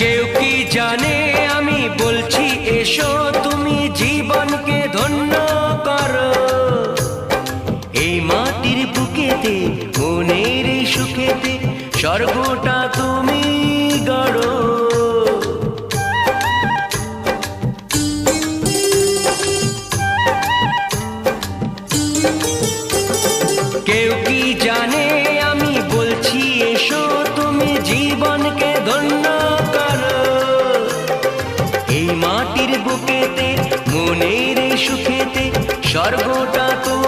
কেউ কি জানে আমি বলছি এসো তুমি জীবনকে ধন্য করো। এই মাটির বুকেতে মনের এই সুখেতে স্বর্গটা তুমি গড়ো। কেউ কি জানে আমি বলছি এসো তুমি জীবনকে ধন্য করো। এই মাটির বুকেতে মনের এই সুখেতে স্বর্গটা তুমি